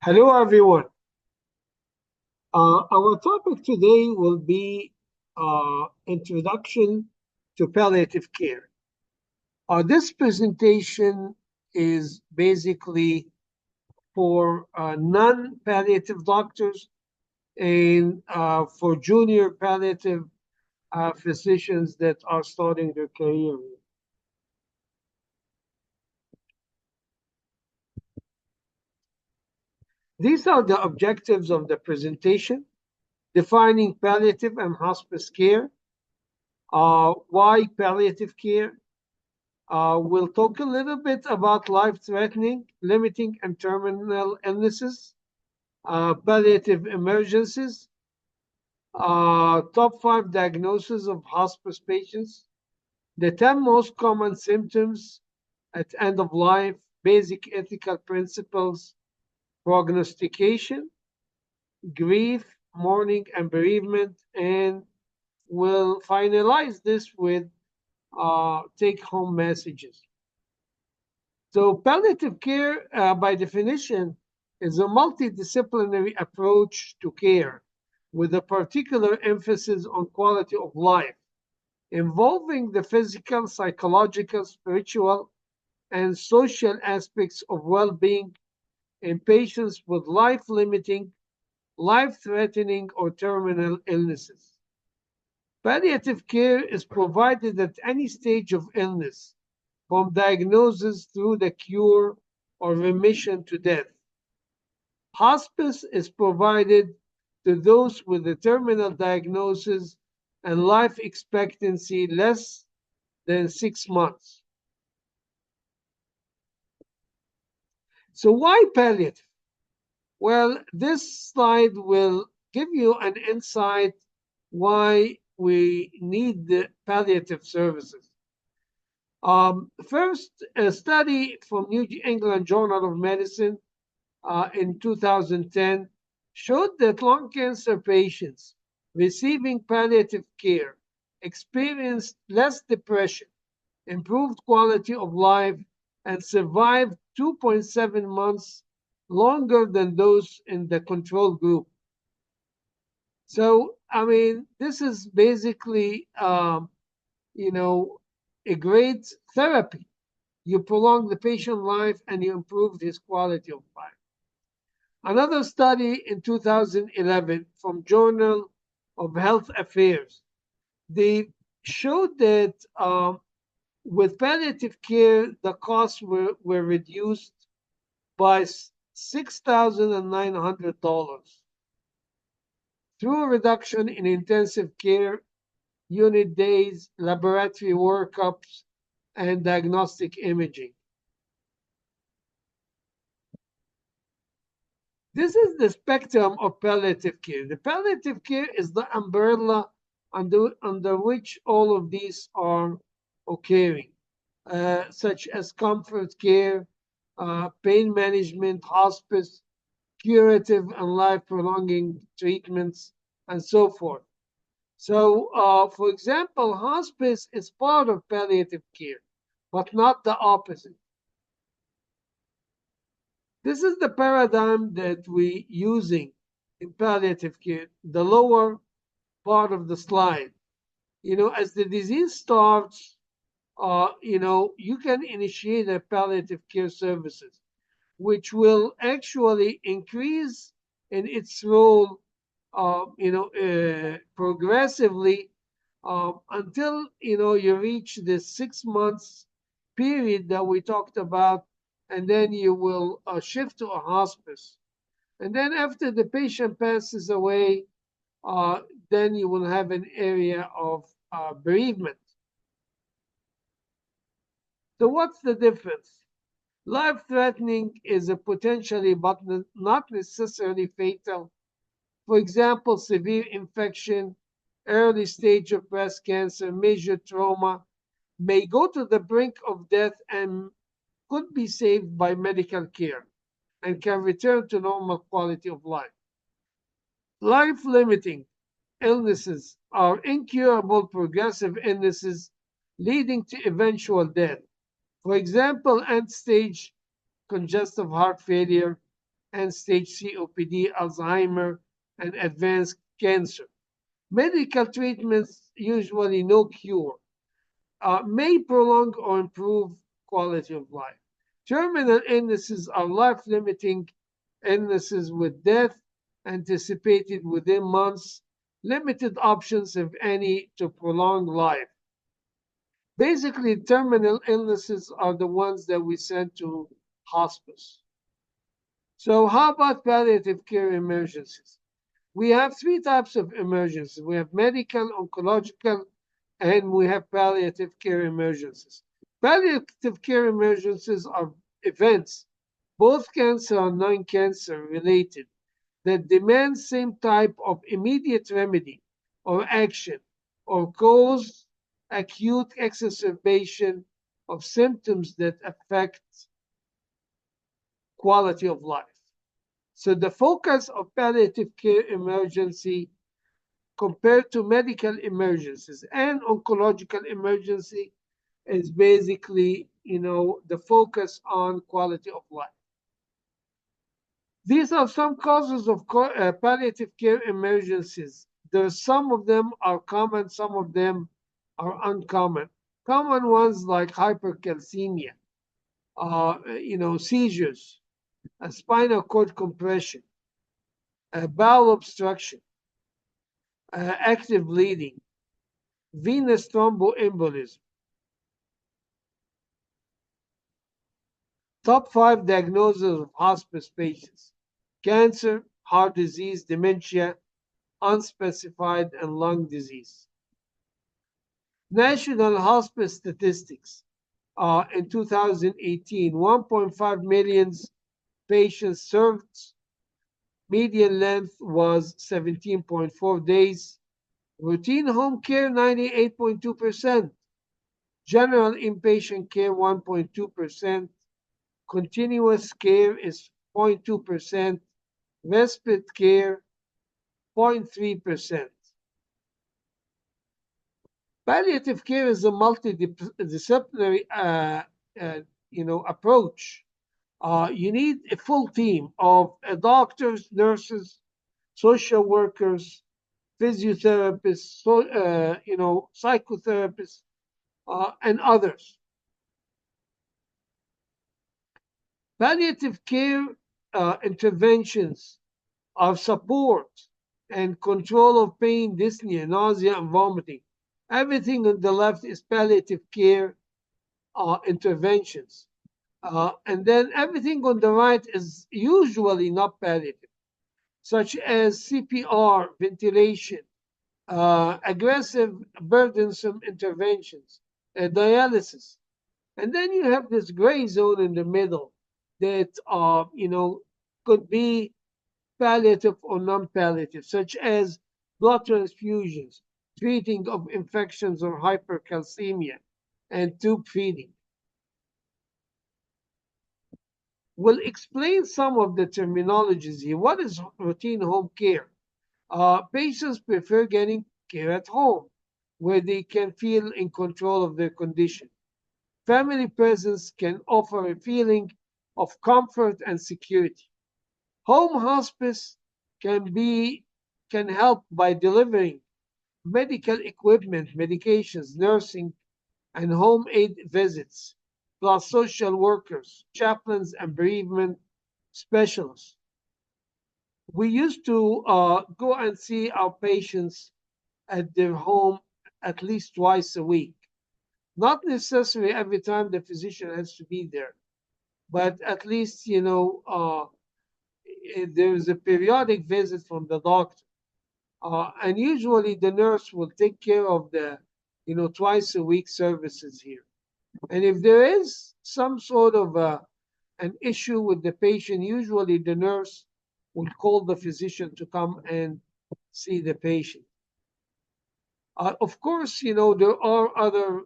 Hello, everyone. Our topic today will be Introduction to Palliative Care. This presentation is basically for non-palliative doctors and for junior palliative physicians that are starting their career. These are the objectives of the presentation: defining palliative and hospice care, why palliative care. We'll talk a little bit about life-threatening, limiting, and terminal illnesses, palliative emergencies, top 5 diagnoses of hospice patients, the 10 most common symptoms at end of life, basic ethical principles, prognostication, grief, mourning, and bereavement, and we'll finalize this with take-home messages. So palliative care, by definition, is a multidisciplinary approach to care with a particular emphasis on quality of life, involving the physical, psychological, spiritual, and social aspects of well-being in patients with life-limiting, life-threatening, or terminal illnesses. Palliative care is provided at any stage of illness, from diagnosis through the cure or remission to death. Hospice is provided to those with a terminal diagnosis and life expectancy less than 6 months. So why palliative? Well, this slide will give you an insight why we need the palliative services. First, a study from New England Journal of Medicine in 2010 showed that lung cancer patients receiving palliative care experienced less depression, improved quality of life, and survived 2.7 months longer than those in the control group. So, I mean, this is basically, a great therapy. You prolong the patient life and you improve his quality of life. Another study in 2011 from Journal of Health Affairs, they showed that with palliative care, the costs were reduced by $6,900 through a reduction in intensive care unit days, laboratory workups, and diagnostic imaging. This is the spectrum of palliative care. The palliative care is the umbrella under which all of these are occurring, such as comfort care, pain management, hospice, curative and life-prolonging treatments, and so forth. So, for example, hospice is part of palliative care, but not the opposite. This is the paradigm that we're using in palliative care, the lower part of the slide. As the disease starts, you can initiate a palliative care services, which will actually increase in its role, progressively until, you reach the 6 months period that we talked about, and then you will shift to a hospice. And then after the patient passes away, then you will have an area of bereavement. So what's the difference? Life-threatening is a potentially, but not necessarily fatal. For example, severe infection, early stage of breast cancer, major trauma may go to the brink of death and could be saved by medical care and can return to normal quality of life. Life-limiting illnesses are incurable progressive illnesses leading to eventual death. For example, end-stage congestive heart failure, end-stage COPD, Alzheimer, and advanced cancer. Medical treatments, usually no cure, may prolong or improve quality of life. Terminal illnesses are life-limiting illnesses with death anticipated within months, limited options, if any, to prolong life. Basically, terminal illnesses are the ones that we send to hospice. So how about palliative care emergencies? We have three types of emergencies. We have medical, oncological, and we have palliative care emergencies. Palliative care emergencies are events, both cancer and non-cancer related, that demand same type of immediate remedy or action or cause acute exacerbation of symptoms that affect quality of life. So the focus of palliative care emergency compared to medical emergencies and oncological emergency is basically, the focus on quality of life. These are some causes of palliative care emergencies. Some of them are common, some of them are uncommon. Common ones like hypercalcemia, seizures, a spinal cord compression, bowel obstruction, active bleeding, venous thromboembolism. Top 5 diagnoses of hospice patients: cancer, heart disease, dementia, unspecified, and lung disease. National hospice statistics. In 2018, 1.5 million patients served. Median length was 17.4 days. Routine home care, 98.2%. General inpatient care, 1.2%. Continuous care is 0.2%. Respite care, 0.3%. Palliative care is a multidisciplinary approach. You need a full team of doctors, nurses, social workers, physiotherapists, psychotherapists, and others. Palliative care interventions are support and control of pain, dyspnea, nausea, and vomiting. Everything on the left is palliative care interventions. And then everything on the right is usually not palliative, such as CPR, ventilation, aggressive, burdensome interventions, dialysis. And then you have this gray zone in the middle that, could be palliative or non-palliative, such as blood transfusions, treating of infections or hypercalcemia, and tube feeding. We'll explain some of the terminologies here. What is routine home care? Patients prefer getting care at home, where they can feel in control of their condition. Family presence can offer a feeling of comfort and security. Home hospice can help by delivering medical equipment, medications, nursing, and home aid visits, plus social workers, chaplains, and bereavement specialists. We used to go and see our patients at their home at least twice a week. Not necessarily every time the physician has to be there, but at least, there's a periodic visit from the doctor. And usually the nurse will take care of the, twice a week services here. And if there is some sort of an issue with the patient, usually the nurse will call the physician to come and see the patient. Of course, there are other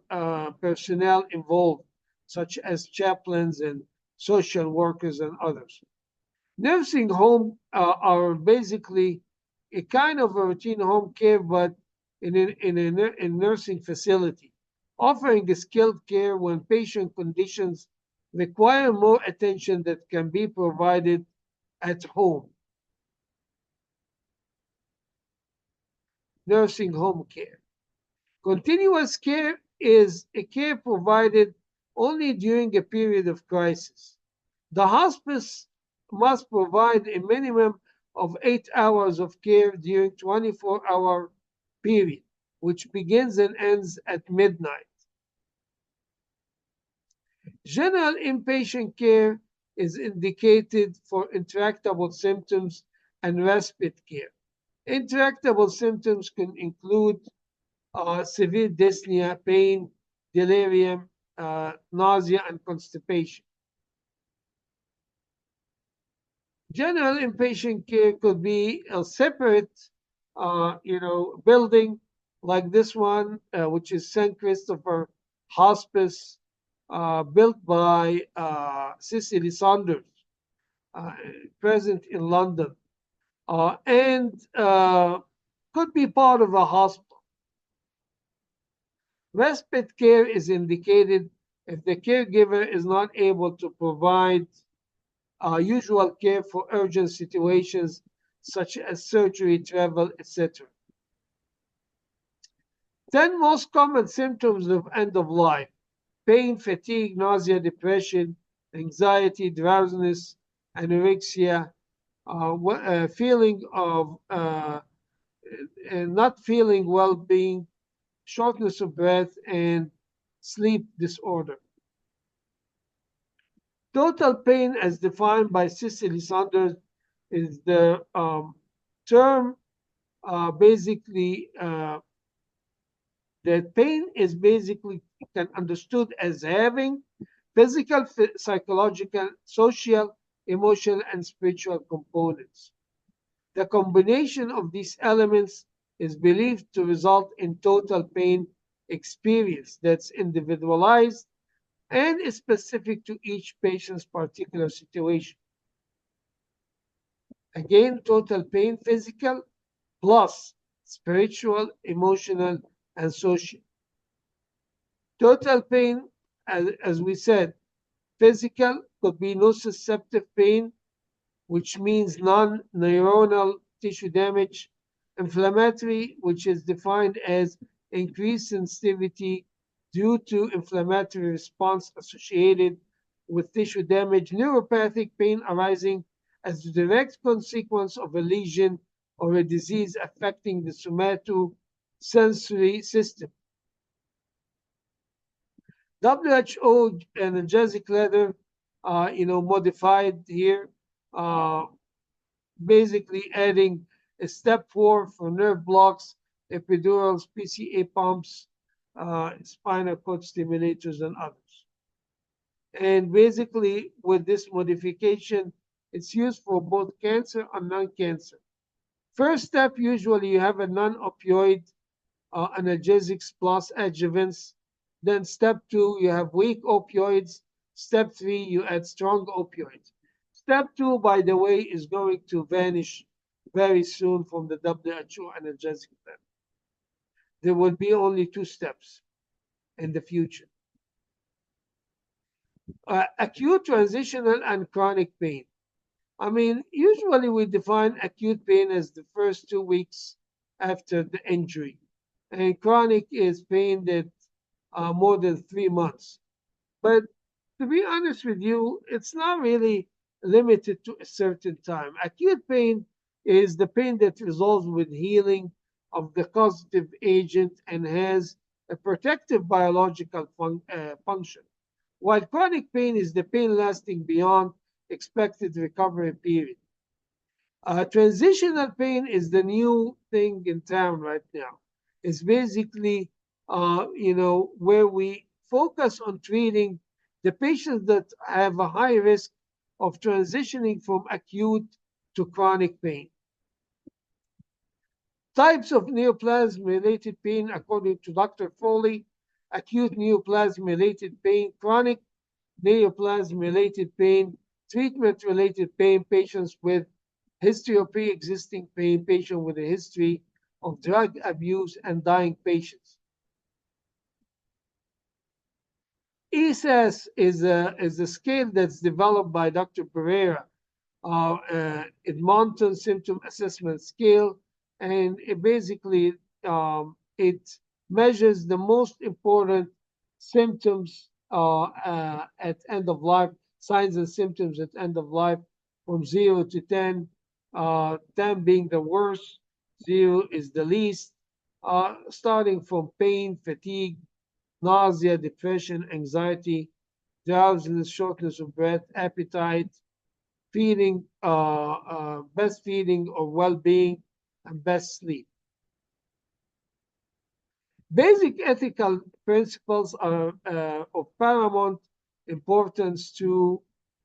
personnel involved, such as chaplains and social workers and others. Nursing home are basically a kind of a routine home care, but in a nursing facility, offering skilled care when patient conditions require more attention that can be provided at home, nursing home care. Continuous care is a care provided only during a period of crisis. The hospice must provide a minimum of 8 hours of care during 24-hour period, which begins and ends at midnight. General inpatient care is indicated for intractable symptoms and respite care. Intractable symptoms can include severe dyspnea, pain, delirium, nausea, and constipation. General inpatient care could be a separate, building like this one, which is St. Christopher Hospice, built by Cicely Saunders, uh, present in London, and could be part of a hospital. Respite care is indicated if the caregiver is not able to provide usual care for urgent situations such as surgery, travel, etc. 10 most common symptoms of end of life: pain, fatigue, nausea, depression, anxiety, drowsiness, anorexia, feeling of not feeling well being, shortness of breath, and sleep disorder. Total pain, as defined by Cicely Saunders, is the term basically that pain is basically can understood as having physical, psychological, social, emotional, and spiritual components. The combination of these elements is believed to result in total pain experience that's individualized and is specific to each patient's particular situation. Again, total pain, physical plus spiritual, emotional, and social. Total pain, as we said, physical could be nociceptive pain, which means non-neuronal tissue damage; inflammatory, which is defined as increased sensitivity due to inflammatory response associated with tissue damage; neuropathic pain arising as a direct consequence of a lesion or a disease affecting the somatosensory system. WHO analgesic letter, modified here, uh, basically adding a step 4 for nerve blocks, epidurals, PCA pumps, spinal cord stimulators, and others. And basically, with this modification, it's used for both cancer and non-cancer. First step, usually you have a non-opioid analgesics plus adjuvants. Then step 2, you have weak opioids. Step 3, you add strong opioids. Step 2, by the way, is going to vanish very soon from the WHO analgesic plan. There will be only 2 steps in the future. Acute, transitional, and chronic pain. I mean, usually we define acute pain as the first 2 weeks after the injury, and chronic is pain that more than 3 months. But to be honest with you, it's not really limited to a certain time. Acute pain is the pain that resolves with healing of the causative agent and has a protective biological function, while chronic pain is the pain lasting beyond expected recovery period. Transitional pain is the new thing in town right now. It's basically, where we focus on treating the patients that have a high risk of transitioning from acute to chronic pain. Types of neoplasm-related pain, according to Dr. Foley: acute neoplasm-related pain, chronic neoplasm-related pain, treatment-related pain, patients with history of pre-existing pain, patient with a history of drug abuse, and dying patients. ESAS is a scale that's developed by Dr. Pereira Edmonton Symptom Assessment Scale, and it measures the most important symptoms at end of life, signs and symptoms at end of life, from 0 to 10, 10 being the worst, 0 is the least, starting from pain, fatigue, nausea, depression, anxiety, drowsiness, shortness of breath, appetite, feeding, best feeding or well-being, and best sleep. Basic ethical principles are of paramount importance to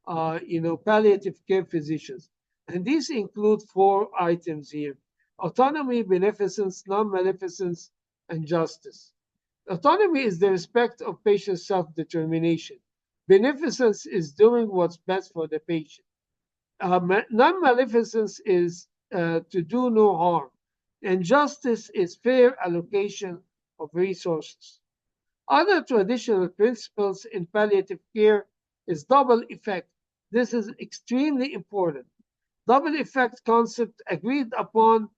palliative care physicians, and these include 4 items here: autonomy, beneficence, non-maleficence, and justice. Autonomy is the respect of patient self-determination. Beneficence is doing what's best for the patient. Non-maleficence is to do no harm, and justice is fair allocation of resources. Other traditional principles in palliative care is double effect. This is extremely important. Double effect concept agreed upon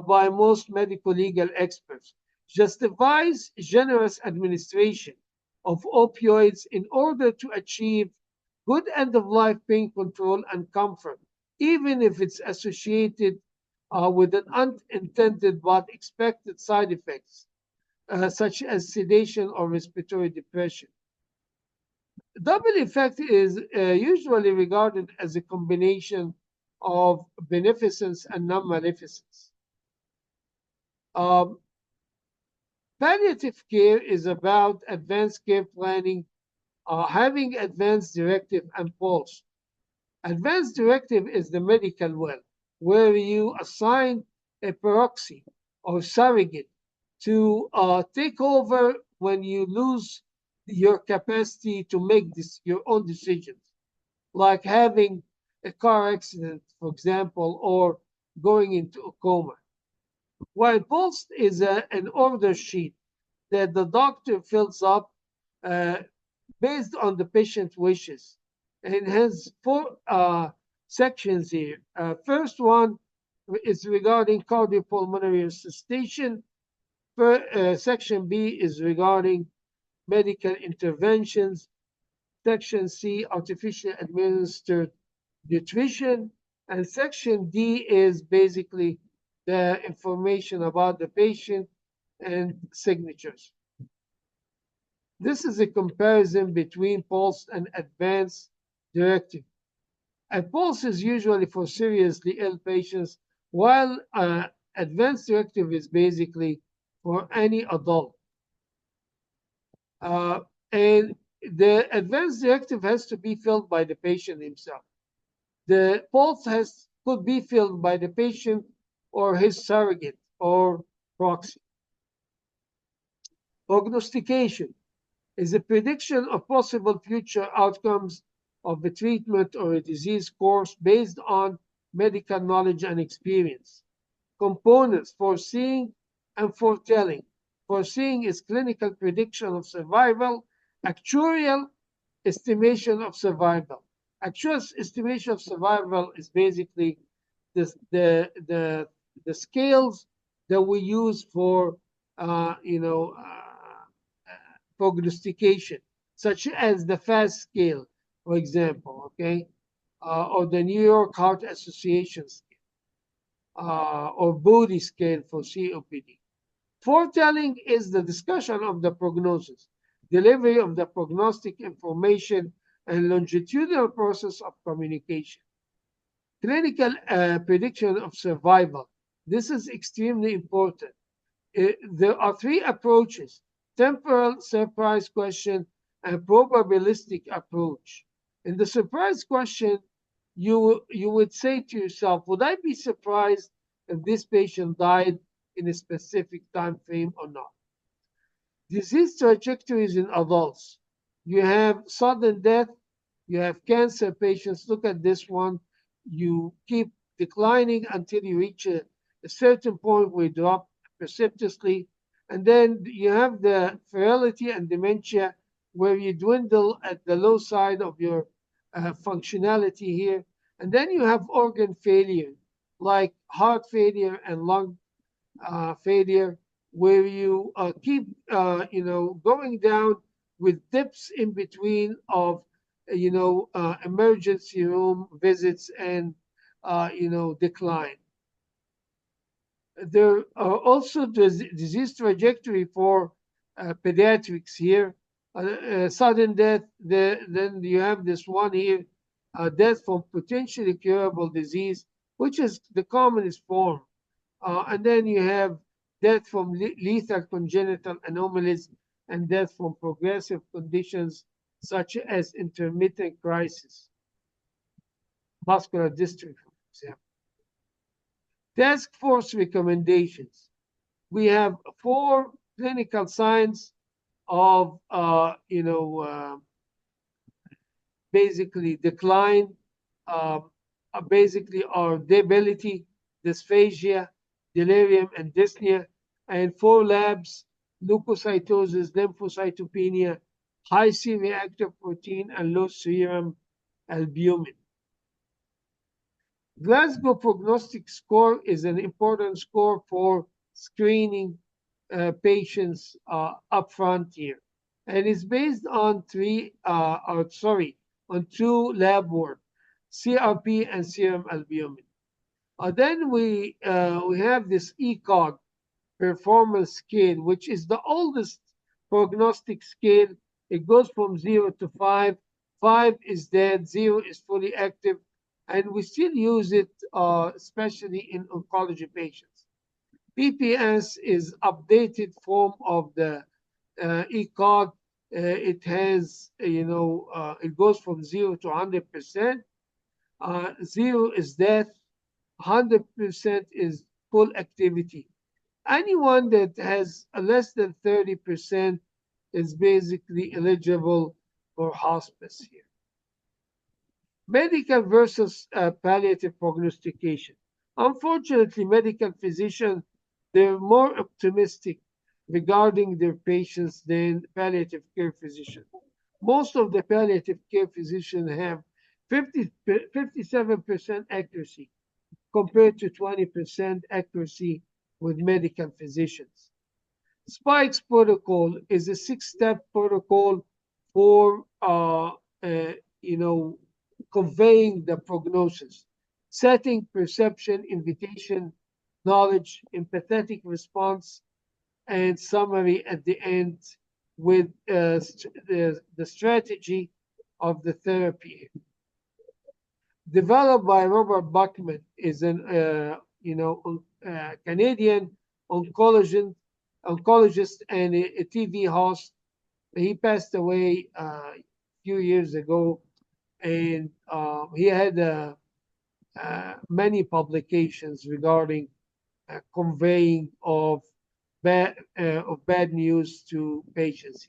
by most medical legal experts justifies generous administration of opioids in order to achieve good end of life pain control and comfort, even if it's associated with an unintended but expected side effects, such as sedation or respiratory depression. Double effect is usually regarded as a combination of beneficence and non-maleficence. Palliative care is about advanced care planning, having advanced directive and pulse. Advanced directive is the medical well, where you assign a proxy or surrogate to take over when you lose your capacity to make your own decisions, like having a car accident, for example, or going into a coma. While pulse is an order sheet that the doctor fills up uh, based on the patient wishes. And it has 4 sections here. First one is regarding cardiopulmonary resuscitation. Section B is regarding medical interventions. Section C, artificial administered nutrition. And section D is basically the information about the patient and signatures. This is a comparison between pulse and advanced directive. A pulse is usually for seriously ill patients, while advanced directive is basically for any adult. And the advanced directive has to be filled by the patient himself. The pulse could be filled by the patient or his surrogate or proxy. Prognostication is a prediction of possible future outcomes of a treatment or a disease course based on medical knowledge and experience. Components: foreseeing and foretelling. Foreseeing is clinical prediction of survival. Actuarial estimation of survival. Actual estimation of survival is basically the scales that we use for prognostication, such as the FAST scale, for example, okay, or the New York Heart Association scale, or Body scale for COPD. Foretelling is the discussion of the prognosis, delivery of the prognostic information, and longitudinal process of communication. Clinical prediction of survival. This is extremely important. There are 3 approaches: temporal, surprise question, and probabilistic approach. In the surprise question, you would say to yourself, would I be surprised if this patient died in a specific time frame or not? Disease trajectories in adults. You have sudden death, you have cancer patients. Look at this one. You keep declining until you reach a certain point where you drop precipitously. And then you have the frailty and dementia, where you dwindle at the low side of your functionality here. And then you have organ failure, like heart failure and lung failure, where you keep, going down with dips in between of, emergency room visits and, decline. There are also disease trajectory for pediatrics here. Sudden death, then you have this one here, death from potentially curable disease, which is the commonest form. And then you have death from lethal congenital anomalies and death from progressive conditions such as intermittent crisis, muscular dystrophy, for example. Task force recommendations. We have 4 clinical signs of, basically decline, basically are debility, dysphagia, delirium, and dyspnea, and 4 labs: leukocytosis, lymphocytopenia, high C-reactive protein, and low serum albumin. Glasgow Prognostic Score is an important score for screening patients up front here, and it's based on on 2 lab work, CRP and serum albumin. Then we have this ECOG performance scale, which is the oldest prognostic scale. It goes from 0 to 5. 5 is dead, 0 is fully active, and we still use it, especially in oncology patients. PPS is updated form of the ECOG. It has, it goes from 0 to 100%. 0 is death, 100% is full activity. Anyone that has less than 30% is basically eligible for hospice here. Medical versus palliative prognostication. Unfortunately, medical physicians, they're more optimistic regarding their patients than palliative care physicians. Most of the palliative care physicians have 57% accuracy compared to 20% accuracy with medical physicians. Spikes protocol is a 6-step protocol for conveying the prognosis: setting, perception, invitation, knowledge, empathetic response, and summary at the end with the strategy of the therapy. Developed by Robert Buckman, is an Canadian oncologist and a TV host. He passed away a few years ago, and he had many publications regarding conveying of bad news to patients.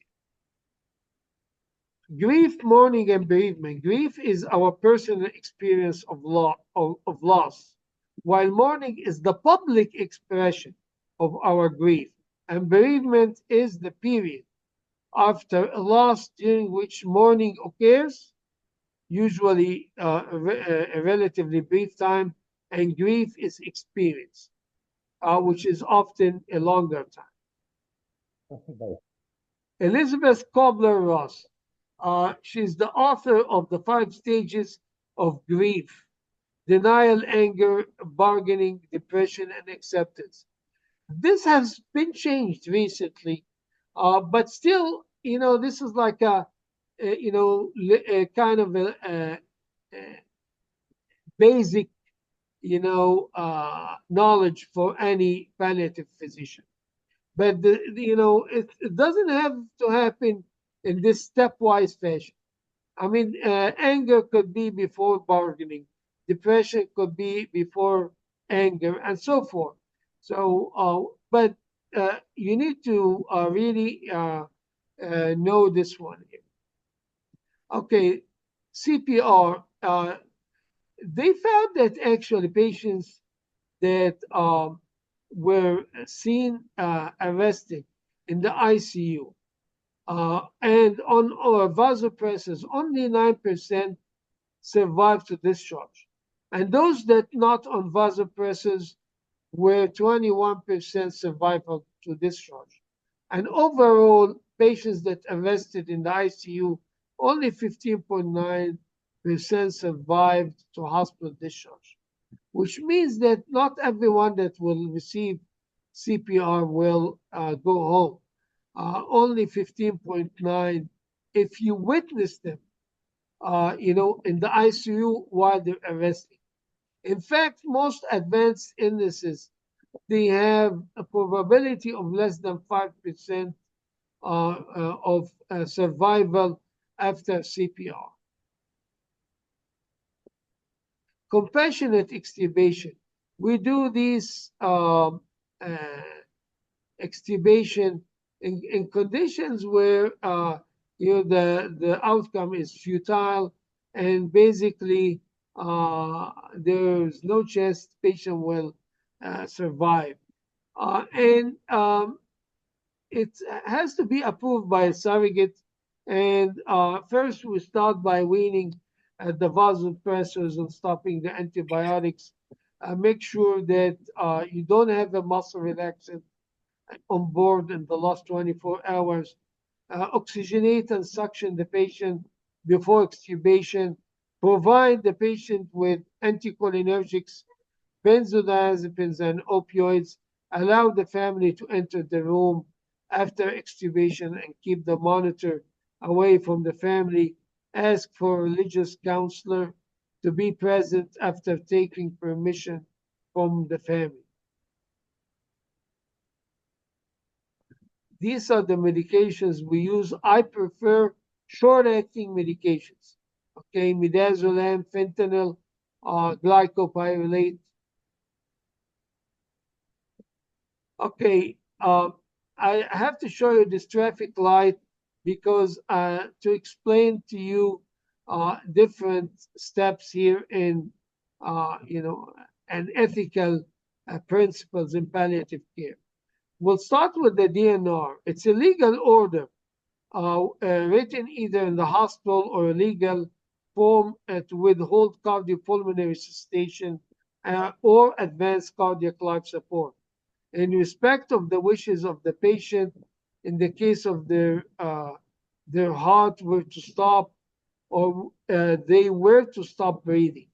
Grief, mourning, and bereavement. Grief is our personal experience of loss, while mourning is the public expression of our grief, and bereavement is the period after a loss during which mourning occurs, usually a relatively brief time, and grief is experienced, which is often a longer time. Elizabeth Kubler-Ross, she's the author of the 5 stages of grief: denial, anger, bargaining, depression, and acceptance. This has been changed recently, but still, this is like a kind of a basic, knowledge for any palliative physician. But it doesn't have to happen in this stepwise fashion. I mean, anger could be before bargaining, depression could be before anger, and so forth. So, but you need to really know this one here. Okay, CPR. They found that actually patients that were seen arrested in the ICU and on vasopressors, only 9% survived to discharge. And those that not on vasopressors were 21% survival to discharge. And overall, patients that arrested in the ICU, only 15.9% survived to hospital discharge, which means that not everyone that will receive CPR will go home. Only 15.9 if you witness them, in the ICU while they're arresting. In fact, most advanced illnesses, they have a probability of less than 5% of survival after CPR. Compassionate extubation. We do this extubation in conditions where the outcome is futile and basically there's no chance patient will survive. And it has to be approved by a surrogate. And first, we start by weaning the vasopressors and stopping the antibiotics. Make sure that you don't have a muscle relaxant on board in the last 24 hours. Oxygenate and suction the patient before extubation. Provide the patient with anticholinergics, benzodiazepines, and opioids. Allow the family to enter the room after extubation and keep the monitor away from the family. Ask for a religious counselor to be present after taking permission from the family. These are the medications we use. I prefer short-acting medications. Okay, midazolam, fentanyl, glycopyrrolate. Okay, I have to show you this traffic light because to explain to you different steps here in, and ethical principles in palliative care. We'll start with the DNR. It's a legal order written either in the hospital or a legal form to withhold cardiopulmonary resuscitation or advanced cardiac life support in respect of the wishes of the patient in the case of their heart were to stop or they were to stop breathing.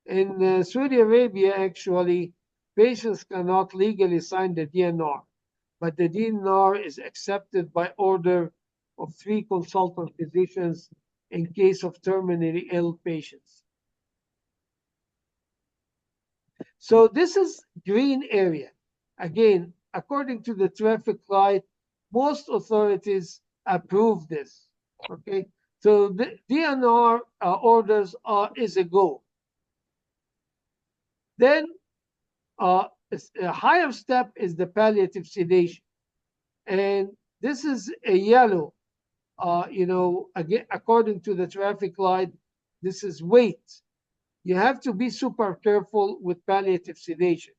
In Saudi Arabia, actually, patients cannot legally sign the DNR, but the DNR is accepted by order of 3 consultant physicians in case of terminally ill patients. So this is green area. Again, according to the traffic light, most authorities approve this. Okay, so the DNR orders is a go. Then a higher step is the palliative sedation, and this is a yellow. Again, according to the traffic light, this is wait. You have to be super careful with palliative sedation.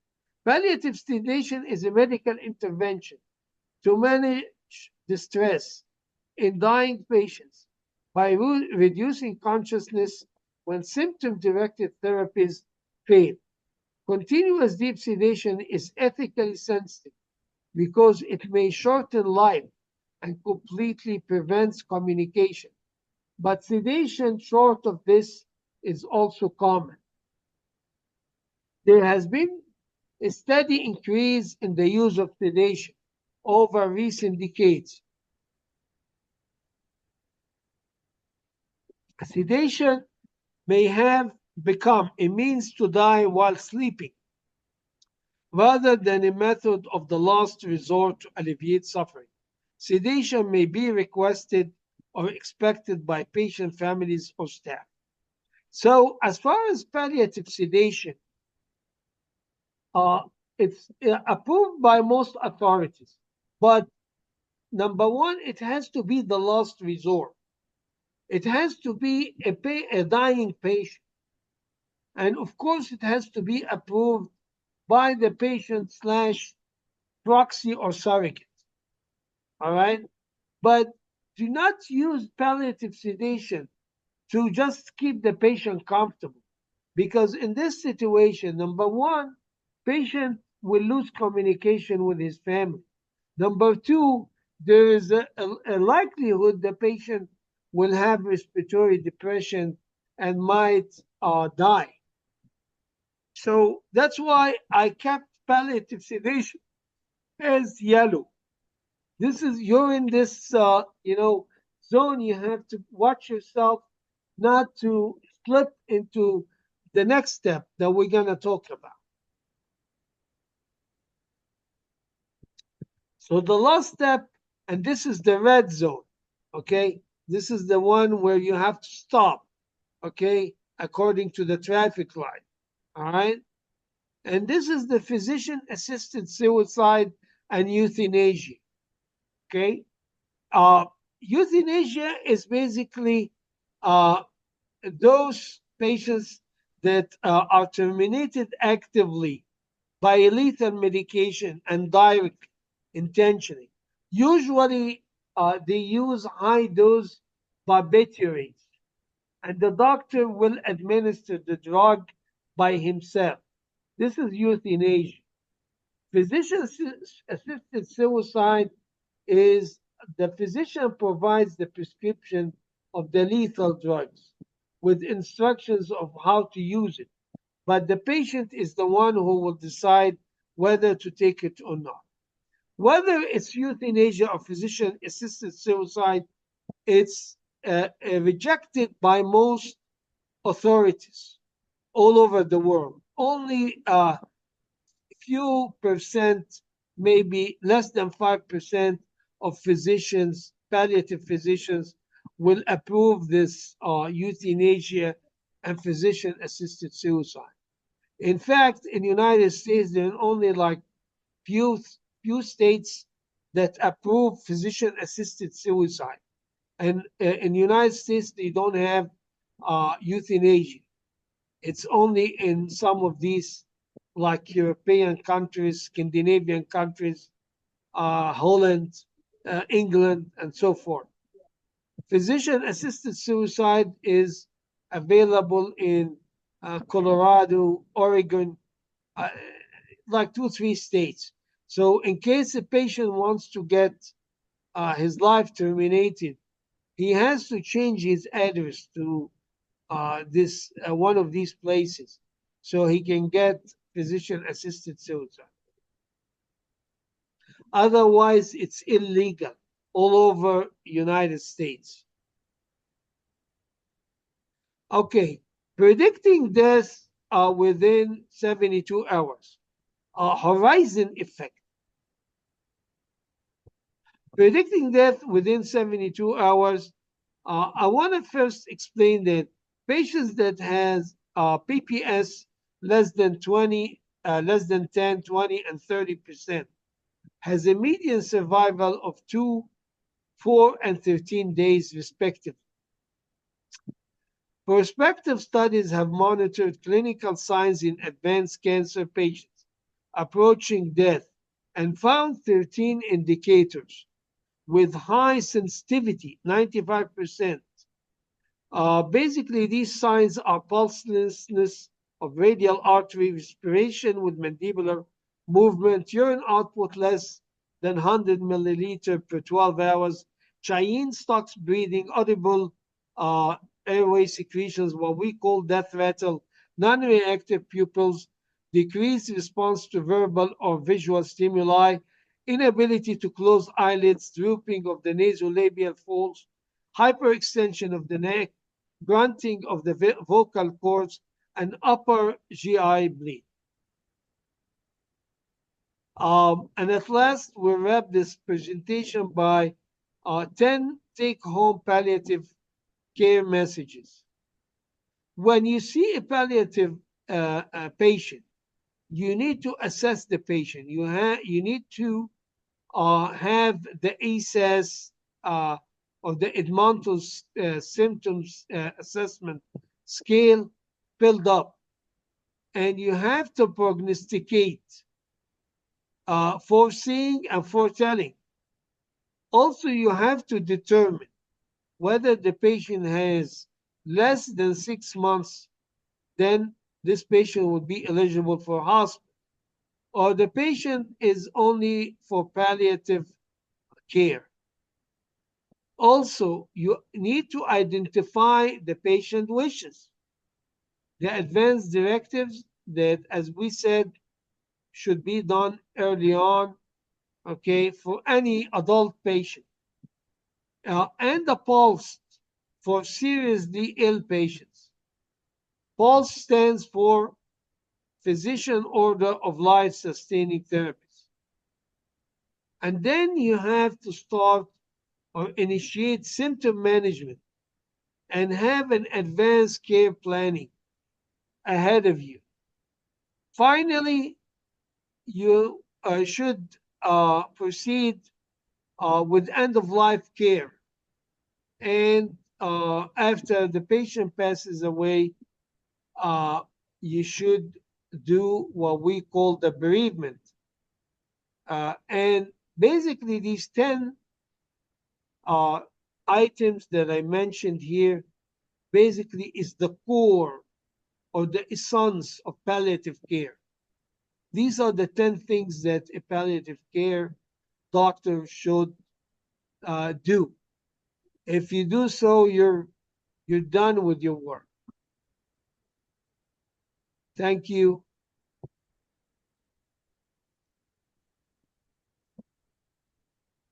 Palliative sedation is a medical intervention to manage distress in dying patients by reducing consciousness when symptom-directed therapies fail. Continuous deep sedation is ethically sensitive because it may shorten life and completely prevents communication. But sedation short of this is also common. There has been a steady increase in the use of sedation over recent decades. Sedation may have become a means to die while sleeping rather than a method of the last resort to alleviate suffering. Sedation may be requested or expected by patient families or staff. So as far as palliative sedation, it's approved by most authorities. But number one, it has to be the last resort. It has to be a dying patient. And of course, it has to be approved by the patient / proxy or surrogate. All right? But do not use palliative sedation to just keep the patient comfortable. Because in this situation, number one, patient will lose communication with his family. Number two, there is a likelihood the patient will have respiratory depression and might die. So that's why I kept palliative sedation as yellow. This is you're in this zone. You have to watch yourself not to slip into the next step that we're gonna talk about. So the last step, and this is the red zone, okay? This is the one where you have to stop, okay, according to the traffic light, all right? And this is the physician-assisted suicide and euthanasia, okay? Uh, Euthanasia is basically uh, those patients that are terminated actively by a lethal medication and direct intentionally. Usually, they use high dose barbiturates, and the doctor will administer the drug by himself. This is euthanasia. Physician assisted suicide is the physician provides the prescription of the lethal drugs with instructions of how to use it, but the patient is the one who will decide whether to take it or not. Whether it's euthanasia or physician assisted suicide, it's rejected by most authorities all over the world. Only few percent, maybe less than 5% of physicians, palliative physicians, will approve this euthanasia and physician assisted suicide. In fact, in the United States, there are only like few few states that approve physician assisted suicide. And in the United States, they don't have euthanasia. It's only in some of these, like European countries, Scandinavian countries, Holland, England, and so forth. Physician assisted suicide is available in Colorado, Oregon, uh, like 2, 3 states. So, in case a patient wants to get his life terminated, he has to change his address to this one of these places, so he can get physician-assisted suicide. Otherwise, it's illegal all over United States. Okay, predicting death within 72 hours. Horizon effect. Predicting death within 72 hours. I want to first explain that patients that has PPS less than 20, less than 10, 20, and 30% has a median survival of 2, 4, and 13 days, respectively. Prospective studies have monitored clinical signs in advanced cancer patients approaching death and found 13 indicators with high sensitivity, 95%. Basically, these signs are pulselessness of radial artery, respiration with mandibular movement, urine output less than 100 milliliter per 12 hours, Cheyenne-Stokes breathing, audible airway secretions, what we call death rattle, non-reactive pupils, decreased response to verbal or visual stimuli, inability to close eyelids, drooping of the nasolabial folds, hyperextension of the neck, grunting of the vocal cords, and upper GI bleed. And at last, we'll wrap this presentation by 10 take-home palliative care messages. When you see a palliative patient, you need to assess the patient. You need to have the ASAS or the Edmonton's symptoms assessment scale filled up, and you have to prognosticate, foreseeing and foretelling. Also, you have to determine whether the patient has less than 6 months, then this patient would be eligible for hospice, or the patient is only for palliative care. Also, you need to identify the patient wishes, the advance directives that, as we said, should be done early on, okay, for any adult patient, and the pulse for seriously ill patients. PULSE stands for Physician Order of Life Sustaining Therapies. And then you have to start or initiate symptom management and have an advanced care planning ahead of you. Finally, you should proceed with end of life care. And after the patient passes away, uh, you should do what we call the bereavement. And basically, these 10 uh, items that I mentioned here basically is the core or the essence of palliative care. These are the 10 things that a palliative care doctor should do. If you do so, you're done with your work. Thank you.